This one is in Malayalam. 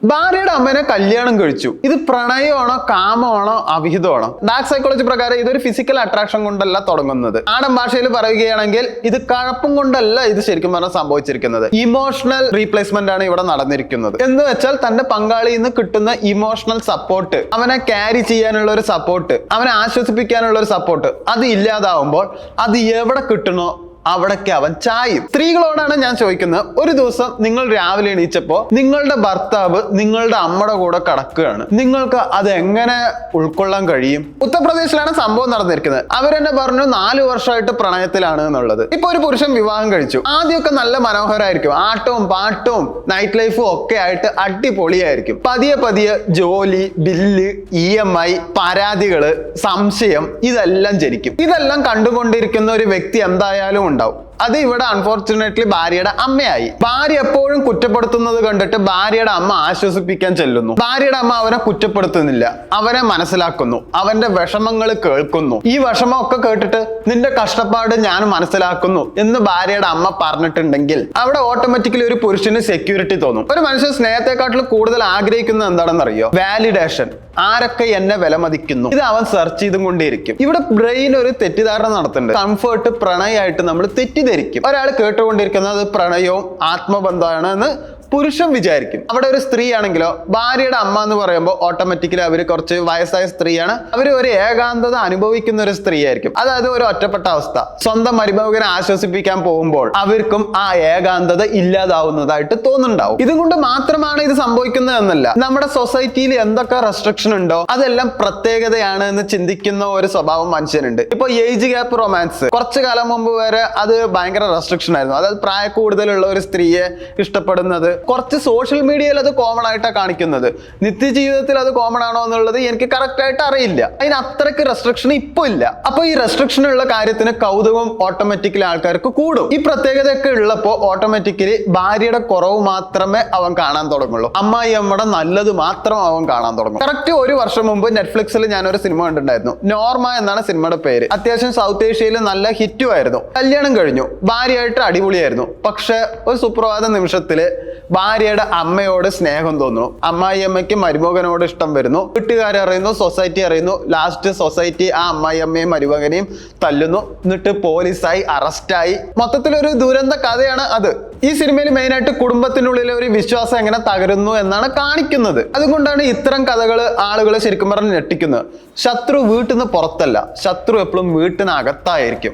ഭാര്യയുടെ അമ്മേനെ കല്യാണം കഴിച്ചു. ഇത് പ്രണയമാണോ, കാമമാണോ, അവിഹിതമാണോ? ഡാർക്ക് സൈക്കോളജി പ്രകാരം ഇതൊരു ഫിസിക്കൽ അട്രാക്ഷൻ കൊണ്ടല്ല തുടങ്ങുന്നത്. നാടൻ ഭാഷയിൽ പറയുകയാണെങ്കിൽ ഇത് കഴപ്പം കൊണ്ടല്ല ഇത് ശരിക്കും പറഞ്ഞാൽ സംഭവിച്ചിരിക്കുന്നത്. ഇമോഷണൽ റീപ്ലേസ്മെന്റ് ആണ് ഇവിടെ നടന്നിരിക്കുന്നത്. എന്ന് വെച്ചാൽ തന്റെ പങ്കാളിയിൽ നിന്ന് കിട്ടുന്ന ഇമോഷണൽ സപ്പോർട്ട്, അവനെ ക്യാരി ചെയ്യാനുള്ള ഒരു സപ്പോർട്ട്, അവനെ ആശ്വസിപ്പിക്കാനുള്ള ഒരു സപ്പോർട്ട്, അത് ഇല്ലാതാവുമ്പോൾ അത് എവിടെ കിട്ടണോ അവിടേക്ക് അവൻ ചായും. സ്ത്രീകളോടാണ് ഞാൻ ചോദിക്കുന്നത്, ഒരു ദിവസം നിങ്ങൾ രാവിലെ എണീച്ചപ്പോ നിങ്ങളുടെ ഭർത്താവ് നിങ്ങളുടെ അമ്മയുടെ കൂടെ കിടക്കുകയാണ്, നിങ്ങൾക്ക് അത് എങ്ങനെ ഉൾക്കൊള്ളാൻ കഴിയും? ഉത്തർപ്രദേശിലാണ് സംഭവം നടന്നിരിക്കുന്നത്. അവരെന്നെ പറഞ്ഞു 4 വർഷമായിട്ട് പ്രണയത്തിലാണ് എന്നുള്ളത്. ഇപ്പൊ ഒരു പുരുഷൻ വിവാഹം കഴിച്ചു. ആദ്യമൊക്കെ നല്ല മനോഹരമായിരിക്കും, ആട്ടവും പാട്ടവും നൈറ്റ് ലൈഫും ഒക്കെ ആയിട്ട് അടിപൊളിയായിരിക്കും. പതിയെ പതിയെ ജോലി, ബില്ല്, EMI, പരാതികള്, സംശയം ഇതെല്ലാം ജനിക്കും. ഇതെല്ലാം കണ്ടുകൊണ്ടിരിക്കുന്ന ഒരു വ്യക്തി എന്തായാലും ഉണ്ടാവും. അത് ഇവിടെ അൺഫോർച്ചുനേറ്റ്ലി ഭാര്യയുടെ അമ്മയായി. ഭാര്യ എപ്പോഴും കുറ്റപ്പെടുത്തുന്നത് കണ്ടിട്ട് ഭാര്യയുടെ അമ്മ ആശ്വസിപ്പിക്കാൻ ചെല്ലുന്നു. ഭാര്യയുടെ അമ്മ അവനെ കുറ്റപ്പെടുത്തുന്നില്ല, അവനെ മനസ്സിലാക്കുന്നു, അവന്റെ വിഷമങ്ങൾ കേൾക്കുന്നു. ഈ വിഷമമൊക്കെ കേട്ടിട്ട് നിന്റെ കഷ്ടപ്പാട് ഞാൻ മനസ്സിലാക്കുന്നു എന്ന് ഭാര്യയുടെ അമ്മ പറഞ്ഞിട്ടുണ്ടെങ്കിൽ അവിടെ ഓട്ടോമാറ്റിക്കലി ഒരു പുരുഷന് സെക്യൂരിറ്റി തോന്നും. ഒരു മനുഷ്യൻ സ്നേഹത്തെക്കാട്ടിൽ കൂടുതൽ ആഗ്രഹിക്കുന്നത് എന്താണെന്ന് അറിയോ? വാലിഡേഷൻ. ആരൊക്കെ എന്നെ വിലമതിക്കുന്നു, ഇത് അവൻ സെർച്ച് ചെയ്തും കൊണ്ടേയിരിക്കും. ഇവിടെ ബ്രെയിൻ ഒരു തെറ്റിദ്ധാരണ നടത്തുന്നുണ്ട്. കംഫർട്ട് പ്രണയമായിട്ട് നമ്മൾ തെറ്റിദ്ധരിക്കും. ഒരാൾ കേട്ടുകൊണ്ടിരിക്കുന്നത് പ്രണയവും ആത്മബന്ധമാണ് എന്ന് പുരുഷൻ വിചാരിക്കും. അവിടെ ഒരു സ്ത്രീ ആണെങ്കിലോ, ഭാര്യയുടെ അമ്മ എന്ന് പറയുമ്പോൾ ഓട്ടോമാറ്റിക്കലി അവര് കുറച്ച് വയസ്സായ സ്ത്രീയാണ്, അവര് ഒരു ഏകാന്തത അനുഭവിക്കുന്ന ഒരു സ്ത്രീ ആയിരിക്കും. അതായത് ഒരു ഒറ്റപ്പെട്ട അവസ്ഥ. സ്വന്തം മരുമകനെ ആശ്വസിപ്പിക്കാൻ പോകുമ്പോൾ അവർക്കും ആ ഏകാന്തത ഇല്ലാതാവുന്നതായിട്ട് തോന്നുന്നുണ്ടാവും. ഇതുകൊണ്ട് മാത്രമാണ് ഇത് സംഭവിക്കുന്നത് എന്നല്ല, നമ്മുടെ സൊസൈറ്റിയിൽ എന്തൊക്കെ റെസ്ട്രിക്ഷൻ ഉണ്ടോ അതെല്ലാം പ്രത്യേകതയാണ് എന്ന് ചിന്തിക്കുന്ന ഒരു സ്വഭാവം മനുഷ്യനുണ്ട്. ഇപ്പൊ ഏജ് ഗ്യാപ്പ് റൊമാൻസ് കുറച്ചു കാലം മുമ്പ് വരെ അത് ഭയങ്കര റെസ്ട്രിക്ഷൻ ആയിരുന്നു. അതായത് പ്രായ കൂടുതലുള്ള ഒരു സ്ത്രീയെ ഇഷ്ടപ്പെടുന്നത് കുറച്ച് സോഷ്യൽ മീഡിയയിൽ അത് കോമൺ ആയിട്ടാണ് കാണിക്കുന്നത്. നിത്യജീവിതത്തിൽ അത് കോമൺ ആണോ എന്നുള്ളത് എനിക്ക് കറക്റ്റ് ആയിട്ട് അറിയില്ല. അതിന് അത്രയ്ക്ക് റെസ്ട്രിക്ഷൻ ഇപ്പൊ ഇല്ല. അപ്പൊ ഈ റെസ്ട്രിക്ഷൻ ഉള്ള കാര്യത്തിന് കൗതുകം ഓട്ടോമാറ്റിക്കലി ആൾക്കാർക്ക് കൂടും. ഈ പ്രത്യേകതയൊക്കെ ഉള്ളപ്പോ ഓട്ടോമാറ്റിക്കലി ഭാര്യയുടെ കുറവ് മാത്രമേ അവൻ കാണാൻ തുടങ്ങുള്ളൂ, അമ്മായി അമ്മയുടെ നല്ലത് മാത്രം അവൻ കാണാൻ തുടങ്ങും. കറക്റ്റ് 1 വർഷം മുമ്പ് നെറ്റ്ഫ്ലിക്സിൽ ഞാനൊരു സിനിമ കണ്ടിട്ടുണ്ടായിരുന്നു. നോർമ എന്നാണ് സിനിമയുടെ പേര്. അത്യാവശ്യം സൗത്ത് ഏഷ്യയിൽ നല്ല ഹിറ്റും ആയിരുന്നു. കല്യാണം കഴിഞ്ഞു, ഭാര്യയായിട്ട് അടിപൊളിയായിരുന്നു. പക്ഷെ ഒരു സുപ്രഭാത നിമിഷത്തില് ഭാര്യയുടെ അമ്മയോട് സ്നേഹം തോന്നുന്നു, അമ്മായി അമ്മയ്ക്ക് മരുമകനോട് ഇഷ്ടം വരുന്നു, വീട്ടുകാരെ അറിയുന്നു, സൊസൈറ്റി അറിയുന്നു. ലാസ്റ്റ് സൊസൈറ്റി ആ അമ്മായി അമ്മയും മരുമകനെയും തല്ലുന്നു, എന്നിട്ട് പോലീസായി അറസ്റ്റായി. മൊത്തത്തിലൊരു ദുരന്ത കഥയാണ് അത്. ഈ സിനിമയിൽ മെയിനായിട്ട് കുടുംബത്തിനുള്ളിലെ ഒരു വിശ്വാസം എങ്ങനെ തകരുന്നു എന്നാണ് കാണിക്കുന്നത്. അതുകൊണ്ടാണ് ഇത്തരം കഥകൾ ആളുകളെ ശരിക്കും പറഞ്ഞ് ഞെട്ടിക്കുന്നത്. ശത്രു വീട്ടിൽ നിന്ന് പുറത്തല്ല, ശത്രു എപ്പോഴും വീട്ടിനകത്തായിരിക്കും.